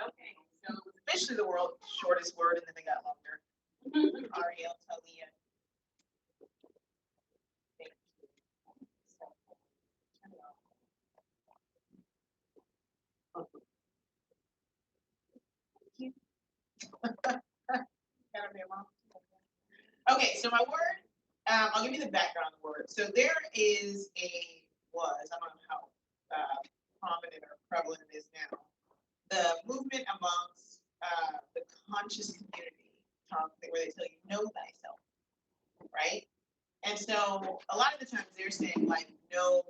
Okay, so it's officially the world's shortest word, and then they got longer. Ariel Talia. Thank you. So, turn it off. Thank you. Gotta be a mom. Okay, so my word, I'll give you the background of the word. So there is I don't know how prominent or prevalent it is now, the movement amongst the conscious community, where they tell you, know thyself, right? And so a lot of the times they're saying, like, know,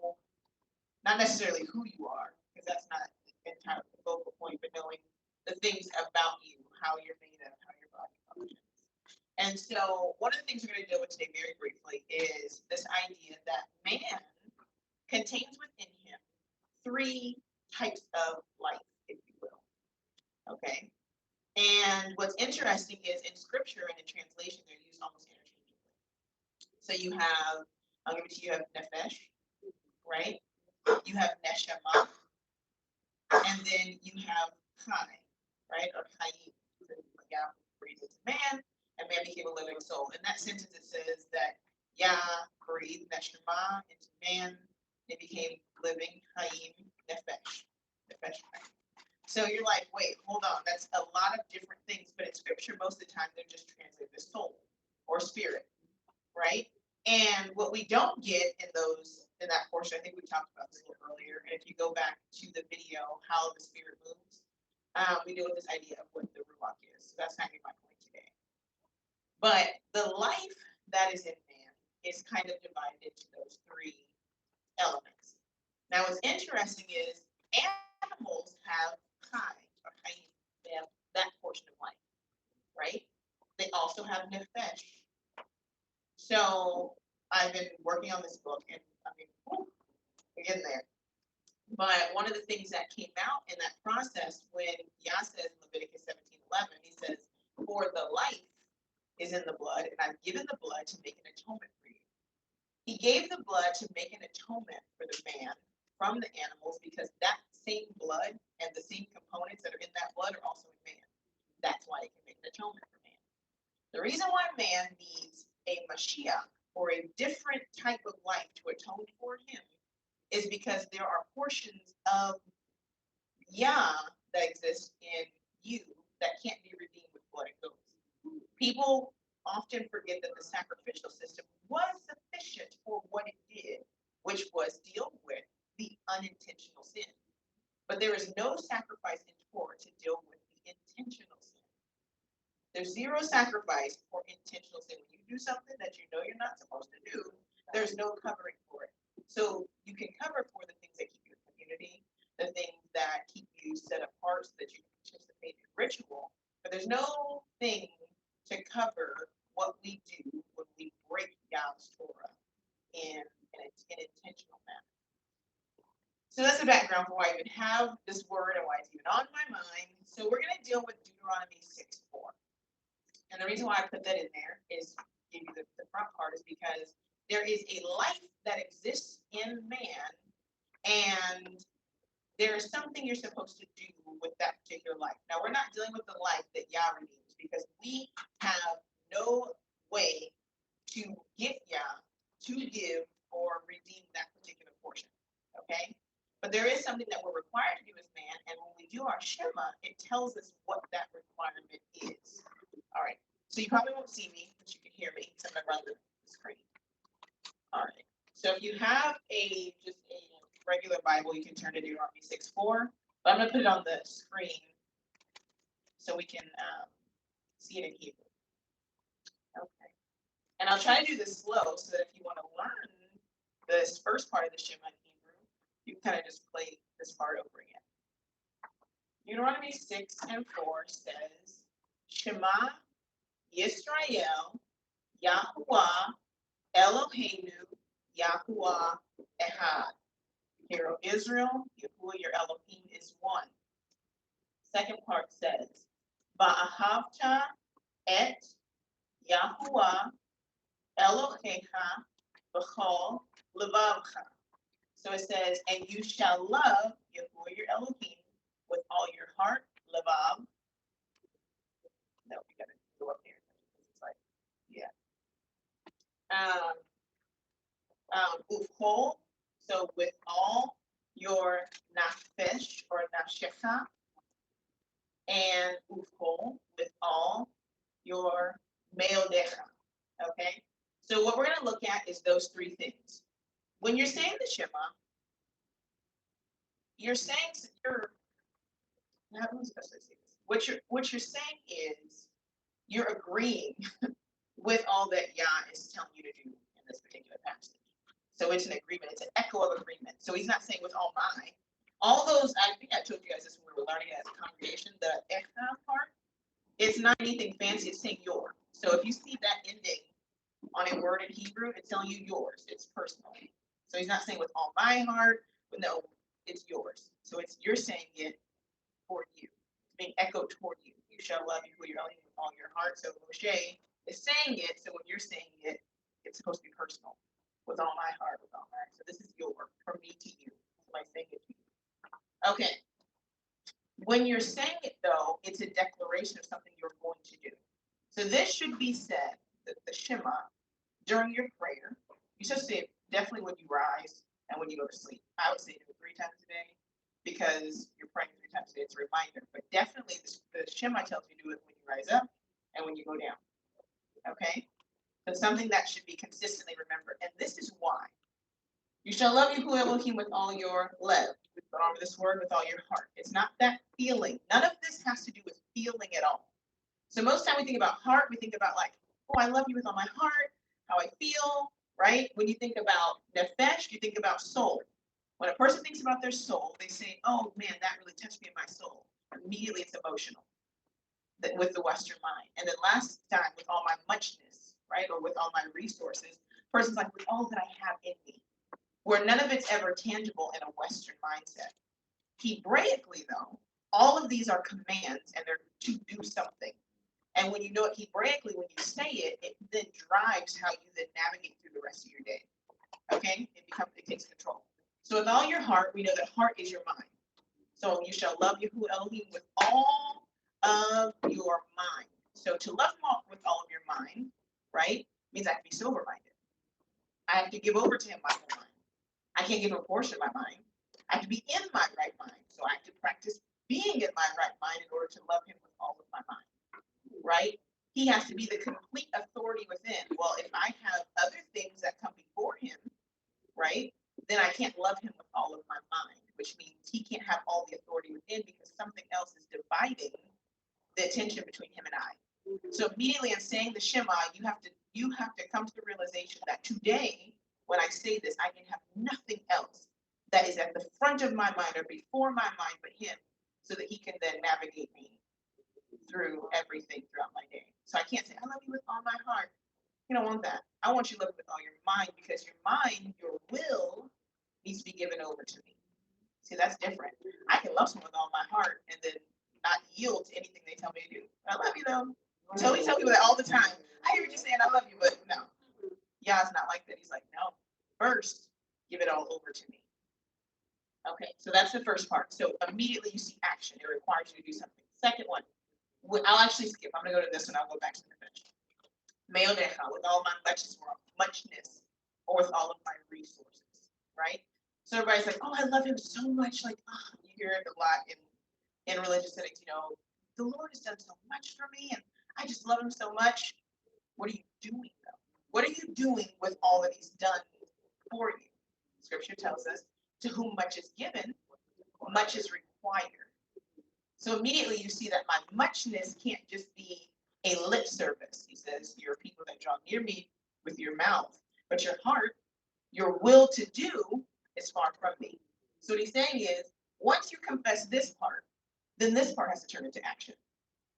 not necessarily who you are, because that's not entirely the focal point, but knowing the things about you, how you're made of, how your body functions. And so one of the things we're going to deal with today very briefly is this idea that man contains within him three types of life, if you will. Okay? And what's interesting is in scripture and in translation, they're used almost interchangeably. So you have, I'll give it to you, you have nefesh, right? You have neshama, and then you have chai, right? Or chayim. So Yah breathed into man, and man became a living soul. In that sentence, it says that Yah breathed neshama into man, it became living, chayim, nefesh. Nefesh. So you're like, wait, hold on, that's a lot of different things, but in scripture, most of the time, they're just translated as soul or spirit, right? And what we don't get in that portion, I think we talked about this a little earlier, and if you go back to the video, how the spirit moves, we deal with this idea of what the ruach is. So that's kind of my point today. But the life that is in man is kind of divided into those three elements. Now, what's interesting is animals have chai, or chayim, they have that portion of life, right? They also have nefesh. So I've been working on this book, and I mean, we're getting there. But one of the things that came out in that process when Yah says in Leviticus 17:11, he says, for the life is in the blood, and I've given the blood to make an atonement for you. He gave the blood to make an atonement for the man from the animals because that same blood and the same components that are in that blood are also in man. That's why it can make an atonement for man. The reason why man needs a Mashiach or a different type of life to atone for him is because there are portions of Yah that exist in you that can't be redeemed with blood and goats. People often forget that the sacrificial system was sufficient for what it did, which was deal with the unintentional sin. But there is no sacrifice in Torah to deal with the intentional sin. There's zero sacrifice for intentional sin. When you do something that you know you're not supposed to do, there's no covering for it. So you can cover for the things that keep you in community, the things that keep you set apart so that you can participate in ritual, but there's no thing to cover what we do when we break Yah's Torah in an intentional manner. So that's the background for why I even have this word and why it's even on my mind. So we're going to deal with Deuteronomy 6:4. And the reason why I put that in there is give you the front part is because there is a life that exists in man, and there is something you're supposed to do with that particular life. Now, we're not dealing with the life that Yah redeems because we have no way to get Yah to give or redeem that particular portion, okay? But there is something that we're required to do as man, and when we do our Shema, it tells us what that requirement is. All right, so you probably won't see me, but you can hear me, so I'm gonna run the screen. All right, so if you have just a regular Bible, you can turn to Deuteronomy 6:4, but I'm gonna put it on the screen so we can see it in Hebrew. Okay, and I'll try to do this slow so that if you want to learn this first part of the Shema in Hebrew, you can kind of just play this part over again. Deuteronomy 6:4 says, Shema Yisrael, Yahuwah, Eloheinu, Yahuwah, Ehad. Hear, O Israel, Yahuwah, your Elohim is one. Second part says, Va'ahavta et Yahuwah, Elohecha, B'chol Levavcha. So it says, and you shall love Yahuwah, your Elohim, with all your heart, Levav, and ufkol, with all your meodecha. Okay? So what we're going to look at is those three things. When you're saying the Shema, you're saying what you're saying is you're agreeing with all that Yah is telling you to do in this particular passage. So it's an agreement. It's an echo of agreement. So he's not saying with all those. I think I told you guys this when we were learning as a congregation. The echa part, it's not anything fancy. It's saying your. So if you see that ending on a word in Hebrew, it's telling you yours. It's personal. So he's not saying with all my heart, but no, it's yours. So you're saying it for you. It's being echoed toward you. You shall love you with all your heart. So Moshe is saying it. So when you're saying it, it's supposed to be personal. With all my heart, with all my heart. So this is from me to you. So I'm saying it to you. Okay. When you're saying it though, it's a declaration of something you're going to do. So this should be said, the Shema, during your prayer. You should say it definitely when you rise and when you go to sleep. I would say do it 3 times a day because you're praying 3 times a day. It's a reminder. But definitely the Shema tells you to do it when you rise up and when you go down. Okay? So something that should be consistently remembered. And this is why. You shall love Yahuwah Elohim with all your lev. Remember this word, with all your heart. It's not that feeling. None of this has to do with feeling at all. So most time we think about heart, we think about like, oh, I love you with all my heart, how I feel, right? When you think about nefesh, you think about soul. When a person thinks about their soul, they say, oh man, that really touched me in my soul. Immediately it's emotional with the Western mind. And then last time, with all my muchness, right? Or with all my resources, person's like, with all that I have in me, where none of it's ever tangible in a Western mindset. Hebraically, though, all of these are commands and they're to do something. And when you know it Hebraically, when you say it, it then drives how you then navigate through the rest of your day. Okay? It takes control. So with all your heart, we know that heart is your mind. So you shall love Yahuwah Elohim with all of your mind. So to love him with all of your mind, right, means I have to be sober-minded. I have to give over to him my whole mind. I can't give a portion of my mind. I have to be in my right mind. So I have to practice being in my right mind in order to love him with all of my mind. Right? He has to be the complete authority within. Well, if I have other things that come before him, right, then I can't love him with all of my mind, which means he can't have all the authority within because something else is dividing the attention between him and I. So immediately in saying the Shema, you have to come to the realization that today, when I say this, I can have nothing else that is at the front of my mind or before my mind but him, so that he can then navigate me through everything throughout my day. So I can't say, I love you with all my heart. You don't want that. I want you to love with all your mind because your mind, your will, needs to be given over to me. See, that's different. I can love someone with all my heart and then not yield to anything they tell me to do. I love you though. Tell people that all the time. I hear you saying I love you, but no. Yah's not like that. He's like, no. First, give it all over to me. Okay, so that's the first part. So immediately you see action. It requires you to do something. Second one, I'll actually skip. I'm going to go to this one. I'll go back to the finish. Meodecha, with all my muchness, or with all of my resources, right? So everybody's like, oh, I love him so much. Like, oh, you hear it a lot in religious settings, the Lord has done so much for me, and I just love him so much. What are you doing, though? What are you doing with all that he's done for you? Scripture tells us, to whom much is given, much is required. So immediately you see that my muchness can't just be a lip service. He says, you're people that draw near me with your mouth, but your heart, your will to do is far from me. So what he's saying is, once you confess this part, then this part has to turn into action.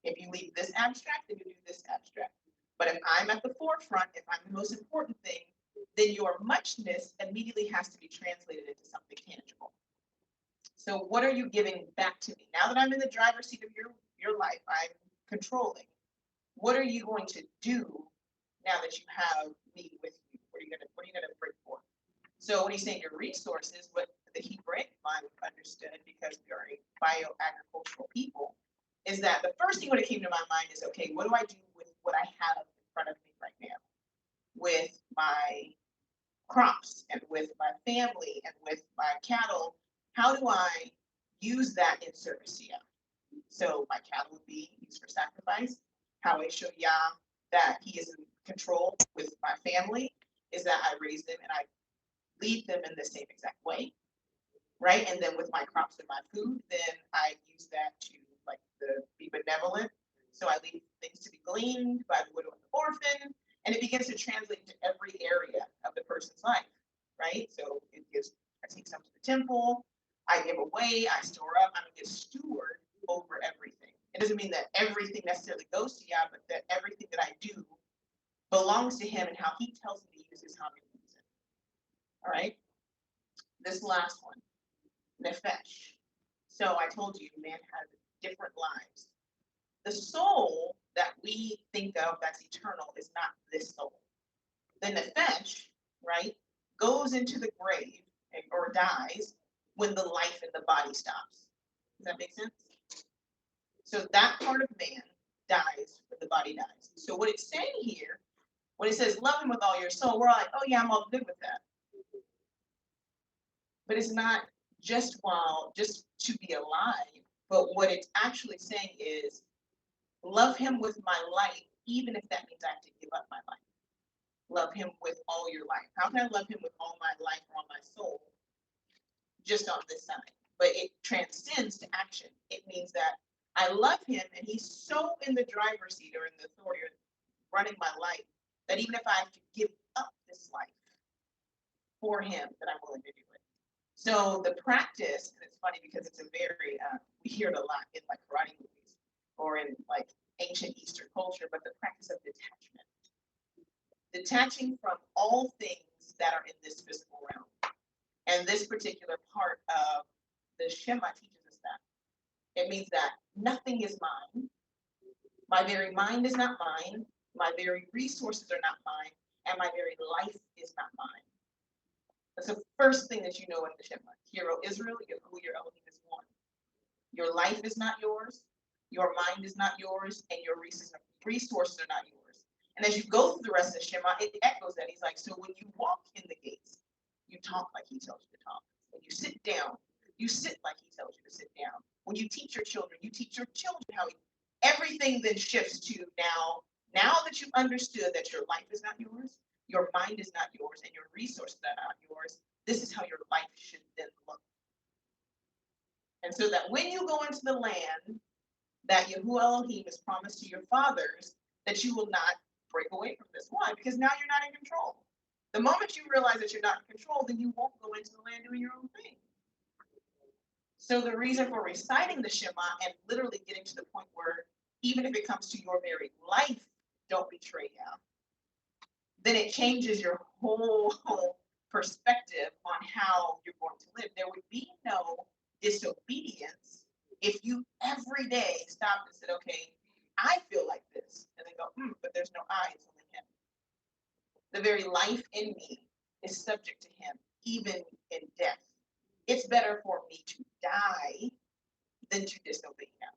If you leave this abstract, then you do this abstract. But if I'm at the forefront, if I'm the most important thing, then your muchness immediately has to be translated into something tangible. So what are you giving back to me? Now that I'm in the driver's seat of your life, I'm controlling. What are you going to do now that you have me with you? What are you gonna bring forth? So when he's saying your resources, what the Hebraic mind understood, because we are a bioagricultural people, is that the first thing when it came to my mind is, okay, what do I do with what I have in front of me right now? With my crops and with my family and with my cattle, how do I use that in service to you? So my cattle would be used for sacrifice. How I show Yah that he is in control with my family is that I raise them and I lead them in the same exact way, right? And then with my crops and my food, then I use that to like be benevolent. So I leave things to be gleaned by the widow and the orphan, and it begins to translate to every area of the person's life, right? So it gives, I take some to the temple, I give away, I store up, I'm a good steward over everything. It doesn't mean that everything necessarily goes to Yah, but that everything that I do belongs to him, and how he tells me to use is how I'm going to use it. All right. This last one, nefesh. So I told you, man has different lives. The soul that we think of that's eternal is not this soul. The nefesh, right, goes into the grave or dies when the life in the body stops. Does that make sense? So that part of man dies when the body dies. So what it's saying here, when it says love him with all your soul, we're like, oh yeah, I'm all good with that. But it's not just to be alive, but what it's actually saying is love him with my life, even if that means I have to give up my life. Love him with all your life. How can I love him with all my life or all my soul just on this side? But it transcends to action. It means that I love him and he's so in the driver's seat or in the authority or running my life that even if I have to give up this life for him, that I'm willing to do it. So the practice, and it's funny because it's a very, we hear it a lot in like karate movies or in like ancient Eastern culture, but the practice of detachment. Detaching from all things that are in this physical realm. And this particular part of the Shema teaches us that. It means that nothing is mine. My very mind is not mine. My very resources are not mine. And my very life is not mine. That's the first thing that you know in the Shema. Hear, O Israel, Yahuwah your Elohim is one. Your life is not yours. Your mind is not yours. And your resources are not yours. And as you go through the rest of the Shema, it echoes that. He's like, so when you walk in the gates, you talk like he tells you to talk. When you sit down, you sit like he tells you to sit down. When you teach your children, you teach your children how everything then shifts to now that you've understood that your life is not yours, your mind is not yours, and your resources are not yours, this is how your life should then look. And so that when you go into the land that Yahuwah Elohim has promised to your fathers, that you will not break away from this. Why? Because now you're not in control. The moment you realize that you're not in control, then you won't go into the land doing your own thing. So the reason for reciting the Shema and literally getting to the point where even if it comes to your very life, don't betray Yah, then it changes your whole perspective on how you're going to live. There would be no disobedience if you every day stopped and said, okay, I feel like this. And then go, but there's no I, it's only him. The very life in me is subject to him, even in death. It's better for me to die than to disobey him.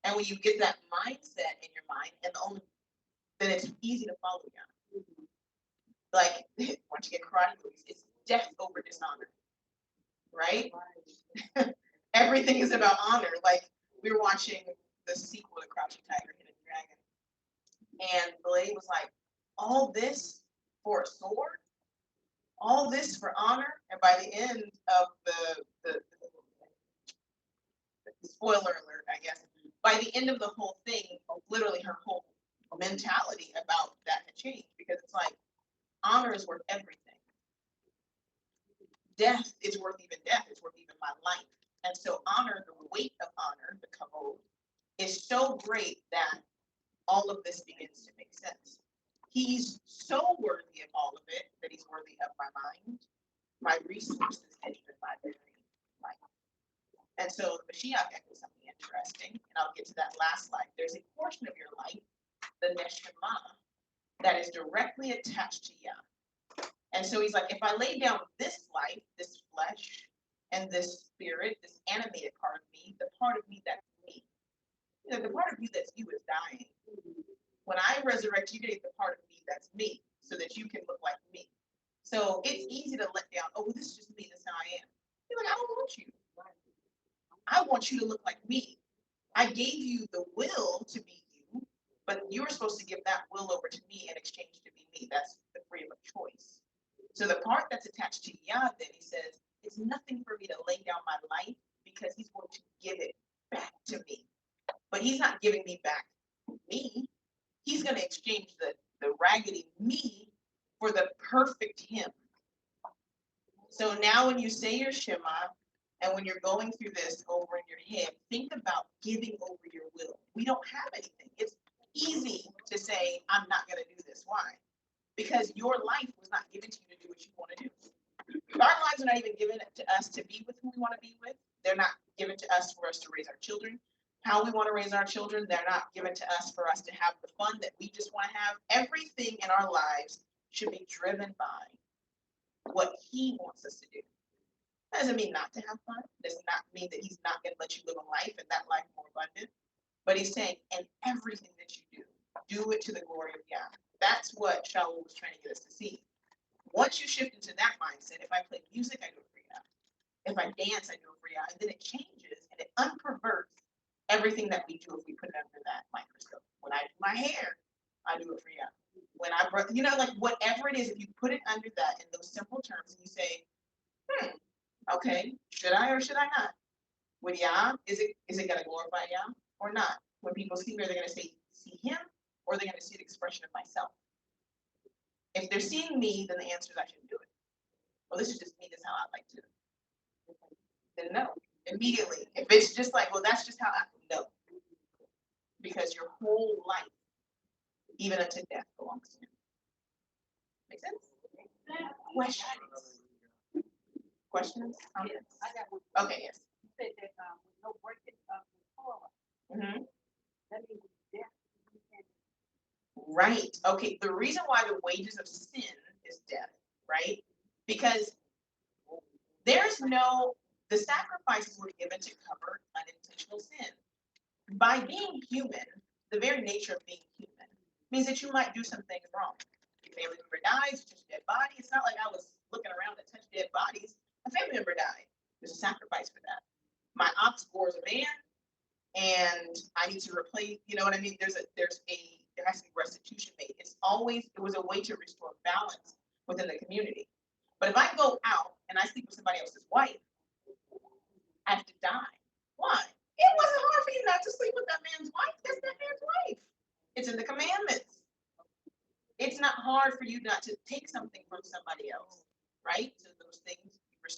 And when you get that mindset in your mind, then it's easy to follow Yah. Like, once you get karate movies, it's death over dishonor, right? Everything is about honor. Like, we were watching the sequel to Crouching Tiger, Hidden Dragon, and the lady was like, all this for a sword? All this for honor? And by the end of the spoiler alert, I guess, by the end of the whole thing, literally her whole mentality about that had changed, because it's like, honor is worth everything. Death is worth even death. It's worth even my life. And so honor, the weight of honor, the kavod, is so great that all of this begins to make sense. He's so worthy of all of it that he's worthy of my mind, my resources, and even my very life. And so the Mashiach echoes something interesting, and I'll get to that last slide. There's a portion of your life, the neshama, that is directly attached to Yah. And so he's like, if I lay down this life, this flesh, and this spirit, this animated part of me, the part of me that's me, the part of you that's you is dying. When I resurrect, you get the part of me that's me, so that you can look like me. So it's easy to let down, oh, this is just me, that's how I am. You're like, I don't want you. I want you to look like me. I gave you the will to be you, but you were supposed to give that will over to me in exchange to be me. That's the freedom of choice. So the part that's attached to Yah, then he says, it's nothing for me to lay down my life because he's going to give it back to me. But he's not giving me back me. He's going to exchange the raggedy me for the perfect him. So now when you say your Shema, and when you're going through this over in your head, think about giving over your will. We don't have anything. It's easy to say, I'm not going to do this. Why? Because your life was not given to you to do what you want to do. Our lives are not even given to us to be with who we want to be with. They're not given to us for us to raise our children. How we want to raise our children, they're not given to us for us to have the fun that we just want to have. Everything in our lives should be driven by what he wants us to do. That doesn't mean not to have fun. Does not mean that he's not going to let you live a life and that life more abundant. But he's saying, in everything that you do it to the glory of Yah. That's what Shaul was trying to get us to see. Once you shift into that mindset, if I play music, I do it for Yah. If I dance, I do it for Yah. And then it changes and it unperverts everything that we do if we put it under that microscope. When I do my hair, I do it for Yah. When I, like whatever it is, if you put it under that in those simple terms and you say, okay, should I or should I not? With Yah, is it going to glorify Yah or not? When people see me, are they going to see him or are they going to see the expression of myself? If they're seeing me, then the answer is I shouldn't do it. Well, this is just me. This is how I like to. Then no, immediately. If it's just like, well, that's just how I no. Because your whole life, even unto death, belongs to him. Make sense? Questions? Questions? Comments? Okay, yes. You said that no breaking of the Torah. That means death. Right. Okay. The reason why the wages of sin is death, right? Because the sacrifices were given to cover unintentional sin. By being human, the very nature of being human means that you might do some things wrong. Your family member dies, you touch a dead body. It's not like I was looking around and touched dead bodies. A family member died. There's a sacrifice for that. My ox bores a man, and I need to replace. You know what I mean? There has to be restitution made. It was a way to restore balance within the community. But if I go out and I sleep with somebody else's wife, I have to die. Why? It wasn't hard for you not to sleep with that man's wife. That's that man's wife. It's in the commandments. It's not hard for you not to take something from somebody else, right? So those things,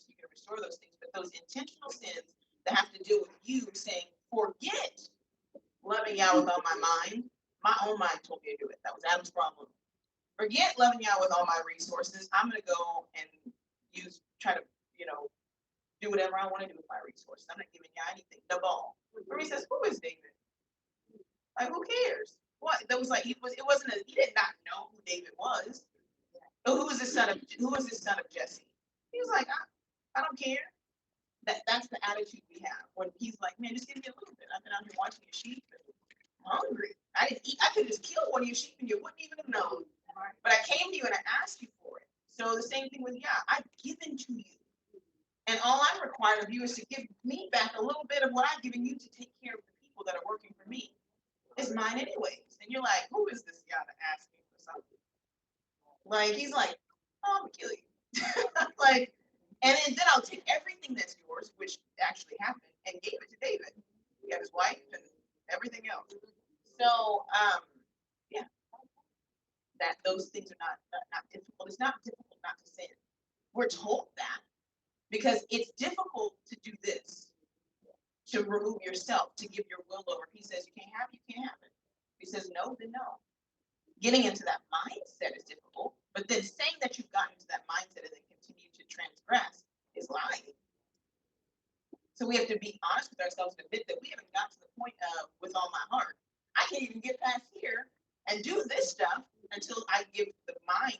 you can restore those things, but those intentional sins that have to do with you saying, forget loving Yah with all my mind. My own mind told me to do it. That was Adam's problem. Forget loving Yah with all my resources. I'm going to go and try to, do whatever I want to do with my resources. I'm not giving Yah anything. The ball. Or he says, who is David? Like, who cares? What? That was like, he did not know who David was. Who was the son of Jesse? He was like, I don't care. That's the attitude we have. When he's like, man, just give me a little bit. I've been out here watching your sheep and I'm hungry. I didn't eat. I could just kill one of your sheep and you wouldn't even have known. But I came to you and I asked you for it. So the same thing with Yah. I've given to you. And all I'm required of you is to give me back a little bit of what I've given you to take care of the people that are working for me. It's mine anyways. And you're like, who is this Yah to ask me for something? Like, he's like, oh, I'm going to kill you. Like, and then I'll take everything that's yours, which actually happened, and gave it to David. He had his wife and everything else. So, yeah, those things are not difficult. It's not difficult not to sin. We're told that because it's difficult to do this, to remove yourself, to give your will over. He says you can't have it, you can't have it. He says no, then no. Getting into that mindset is difficult, but then saying that you've gotten into that mindset and then continue to transgress is lying. So we have to be honest with ourselves and admit that we haven't got to the point of with all my heart. I can't even get past here and do this stuff until I give the mind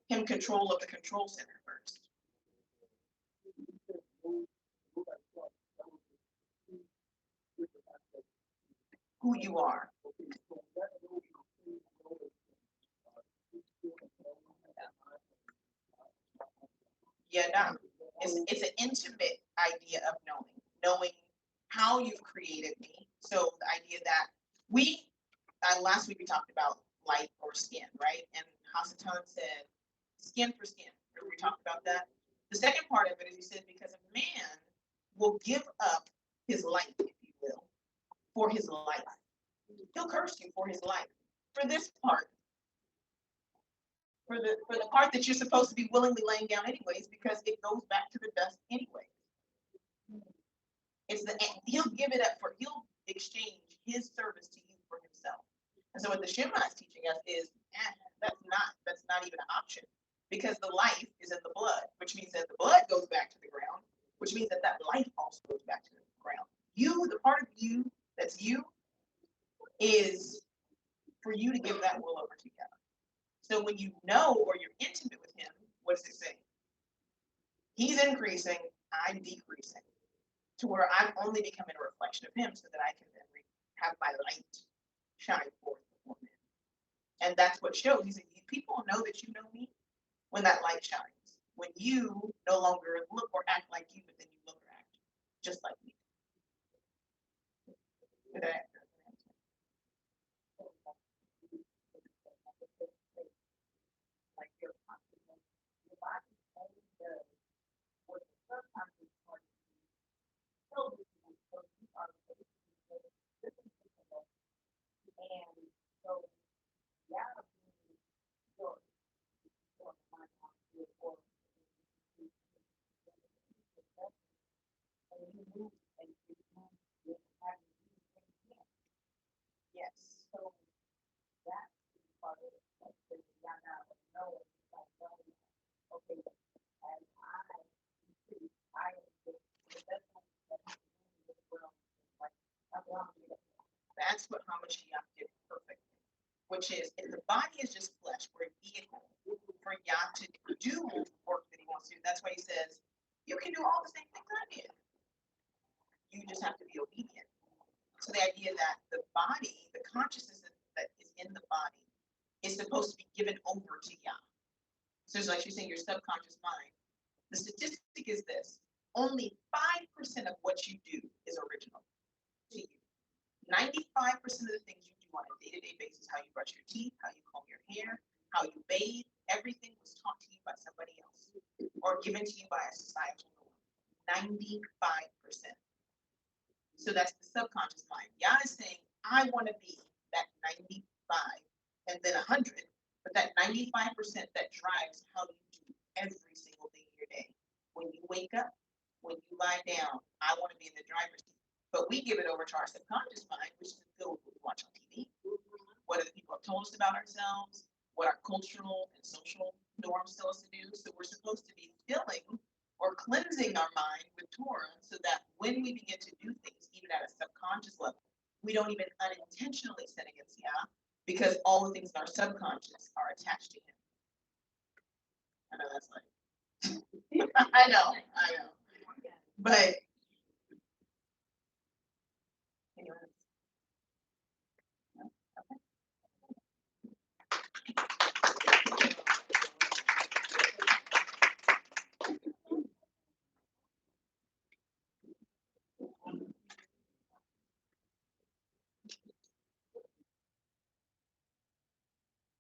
him control of the control center first. Who you are. Yeah, no. It's an intimate idea of knowing how you've created me So the idea that last week we talked about light or skin, right? And Hasatan said skin for skin. Remember we talked about that? The second part of it is he said, because a man will give up his life, if you will, for his life. He'll curse you for his life. For this part. For the part that you're supposed to be willingly laying down anyways, because it goes back to the dust anyway. He'll give it up he'll exchange his service to you for himself. And so what the Shema is teaching us is that's not even an option, because the life is in the blood, which means that the blood goes back to the ground, which means that life also goes back to the ground. You, the part of you that's you, is for you to give that will over to God. So when you know or you're intimate with him, what does it say? He's increasing, I'm decreasing, to where I'm only becoming a reflection of him, so that I can then have my light shine forth before men. And that's what shows. He said, people know that you know me when that light shines. When you no longer look or act like you, but then you look or act just like me. Yes. So that's part of it. Okay, as that's what Hamashiach did perfectly, which is if the body is just flesh, we're a vehicle for Yah to do work that he wants to do. That's why he says, you can do all the same things I did. You just have to be obedient. So the idea that the body, the consciousness that is in the body, is supposed to be given over to Yah. So it's like you're saying, your subconscious mind. The statistic is this: only 5% of what you do is original to you. 95% of the things you do on a day-to-day basis, how you brush your teeth, how you comb your hair, how you bathe, everything was taught to you by somebody else or given to you by a societal norm. 95%. So that's the subconscious mind. Yah is saying, I want to be that 95 and then 100, but that 95% that drives how you do every single thing in your day. When you wake up, when you lie down, I want to be in the driver's seat. But we give it over to our subconscious mind, which is filled with what we watch on TV, what other people have told us about ourselves, what our cultural and social norms tell us to do. So we're supposed to be filling or cleansing our mind with Torah, so that when we begin to do things, even at a subconscious level, we don't even unintentionally sin against Yah, because all the things in our subconscious are attached to him. I know that's like, I know. But anyway,